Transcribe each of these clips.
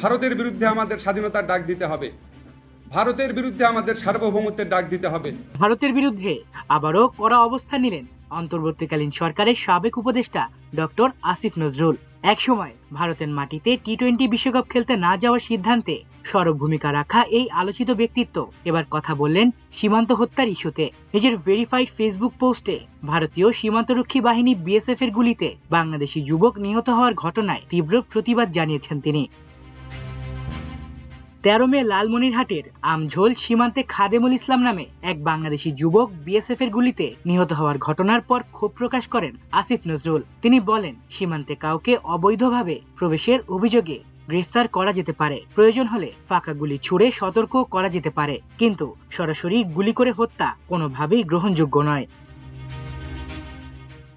ভারতের বিরুদ্ধে আমাদের স্বাধীনতার ডাক দিতে হবে, ভারতের বিরুদ্ধে আমাদের সার্বভৌমত্বের ডাক দিতে হবে। ভারতের বিরুদ্ধে আবারও কড়া অবস্থান নিলেন অন্তর্বর্তীকালীন সরকারের সাবেক উপদেষ্টা ডক্টর আসিফ নজরুল। একসময় ভারতের মাটিতে টি-20 বিশ্বকাপ খেলতে না যাওয়ার সিদ্ধান্তে সরব ভূমিকা রাখা এই আলোচিত ব্যক্তিত্ব এবার কথা বললেন সীমান্ত হত্যার ইস্যুতে। নিজের ভেরিফাইড ফেসবুক পোস্টে ভারতীয় সীমান্তরক্ষী বাহিনী বিএসএফ এর গুলিতে বাংলাদেশি যুবক নিহত হওয়ার ঘটনায় তীব্র প্রতিবাদ জানিয়েছেন তিনি। 13 মে লালমনিরহাটের আমঝোল সীমান্তে খাদেমুল ইসলাম নামে এক বাংলাদেশি যুবক বিএসএফ এর গুলিতে নিহত হওয়ার ঘটনার পর ক্ষোভ প্রকাশ করেন আসিফ নজরুল। তিনি বলেন, সীমান্তে কাউকে অবৈধভাবে প্রবেশের অভিযোগে গ্রেফতার করা যেতে পারে, প্রয়োজন হলে ফাঁকা গুলি ছুড়ে সতর্ক করা যেতে পারে, কিন্তু সরাসরি গুলি করে হত্যা কোনোভাবেই গ্রহণযোগ্য নয়।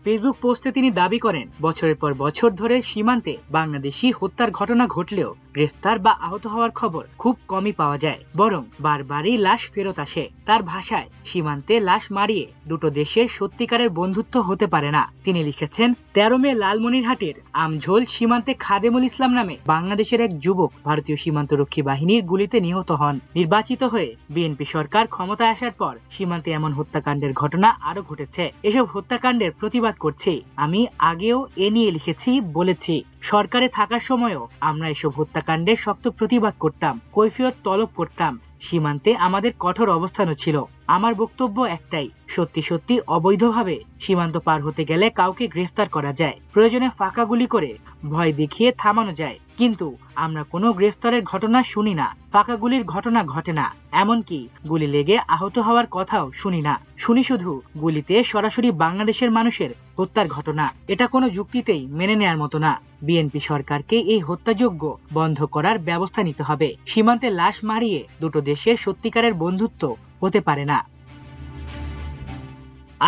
ফেসবুক পোস্টে তিনি দাবি করেন, বছরের পর বছর ধরে সীমান্তে বাংলাদেশি হত্যার ঘটনা ঘটলেও গ্রেফতার বা আহত হওয়ার খবর খুব কমই পাওয়া যায়, বরং বারবারই লাশ ফেরত আসে। তার ভাষায়, সীমান্তে লাশ মারিয়ে দুটো দেশের সত্যিকারের বন্ধুত্ব হতে পারে না। তিনি লিখেছেন, 13 মে লালমনিরহাটের আমঝোল সীমান্তে খাদেমুল ইসলাম নামে বাংলাদেশের এক যুবক ভারতীয় সীমান্তরক্ষী বাহিনীর গুলিতে নিহত হন। নির্বাচিত হয়ে বিএনপি সরকার ক্ষমতায় আসার পর সীমান্তে এমন হত্যাকাণ্ডের ঘটনা আরো ঘটেছে। এসব হত্যাকাণ্ডের প্রতিবাদ করছি। আমি আগেও এ নিয়ে লিখেছি, বলেছি। সরকারে থাকার সময়ও আমরা এসব হত্যাকাণ্ডের শক্ত প্রতিবাদ করতাম, কৈফিয়ত তলব করতাম। সীমান্তে আমাদের কঠোর অবস্থানও ছিল। আমার বক্তব্য একটাই, সত্যি সত্যি অবৈধভাবে সীমান্ত পার হতে গেলে কাউকে গ্রেফতার করা যায়, প্রয়োজনে ফাঁকা গুলি করে ভয় দেখিয়ে থামানো যায়, কিন্তু আমরা কোনো গ্রেফতারের ঘটনা শুনি না, ফাঁকা গুলির ঘটনা ঘটে না, এমনকি গুলি লেগে আহত হওয়ার কথাও শুনি না। শুনি শুধু গুলিতে সরাসরি বাংলাদেশের মানুষের হত্যার ঘটনা। এটা কোনো যুক্তিতেই মেনে নেয়ার মতো না। বিএনপি সরকারকে এই হত্যাযজ্ঞ বন্ধ করার ব্যবস্থা নিতে হবে। সীমান্তে লাশ মারিয়ে দুটো দেশের সত্যিকারের বন্ধুত্ব হতে পারে না।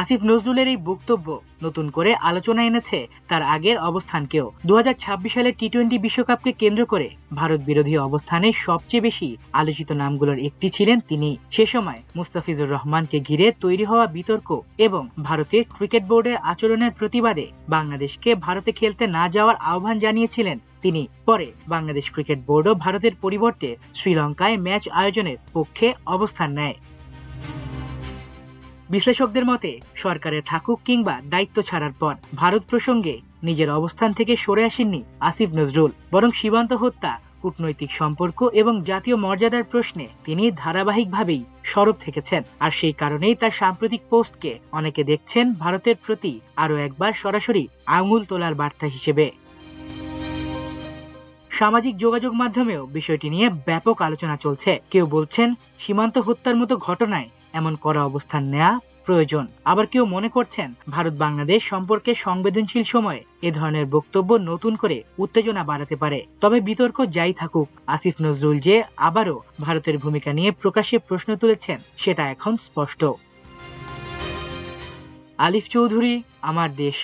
আসিফ নজরুলের এই বক্তব্য নতুন করে আলোচনা এনেছে তার আগের অবস্থানকেও। 2026 সালের টি-20 বিশ্বকাপকে কেন্দ্র করে ভারত বিরোধী অবস্থানে সবচেয়ে বেশি আলোচিত নামগুলোর একটি ছিলেন তিনি। সে সময় মুস্তাফিজুর রহমানকে ঘিরে তৈরি হওয়া বিতর্ক এবং ভারতের ক্রিকেট বোর্ডের আচরণের প্রতিবাদে বাংলাদেশকে ভারতে খেলতে না যাওয়ার আহ্বান জানিয়েছিলেন তিনি। পরে বাংলাদেশ ক্রিকেট বোর্ডও ভারতের পরিবর্তে শ্রীলঙ্কায় ম্যাচ আয়োজনের পক্ষে অবস্থান নেয়। বিশ্লেষকদের মতে, সরকারে থাকুক কিংবা দায়িত্ব ছাড়ার পর ভারত প্রসঙ্গে নিজের অবস্থান থেকে সরে আসেননি আসিফ নজরুল, বরং সীমান্ত হত্যা, কূটনৈতিক সম্পর্ক এবং জাতীয় মর্যাদার প্রশ্নে তিনি ধারাবাহিকভাবেই সরব থেকেছেন। আর সেই কারণেই তার সাম্প্রতিক পোস্টকে অনেকে দেখছেন ভারতের প্রতি আরো একবার সরাসরি আঙুল তোলার বার্তা হিসেবে। সামাজিক যোগাযোগ মাধ্যমেও বিষয়টি নিয়ে ব্যাপক আলোচনা চলছে। কেউ বলছেন, সীমান্ত হত্যার মতো ঘটনায় এমন কড়া অবস্থান নেওয়া প্রয়োজন। আবার কেউ মনে করছেন, ভারত বাংলাদেশ সম্পর্কে সংবেদনশীল সময়ে এ ধরনের বক্তব্য নতুন করে উত্তেজনা বাড়াতে পারে। তবে বিতর্ক যাই থাকুক, আসিফ নজরুল যে আবারও ভারতের ভূমিকা নিয়ে প্রকাশ্যে প্রশ্ন তুলেছেন সেটা এখন স্পষ্ট। আলিফ চৌধুরী, আমার দেশ।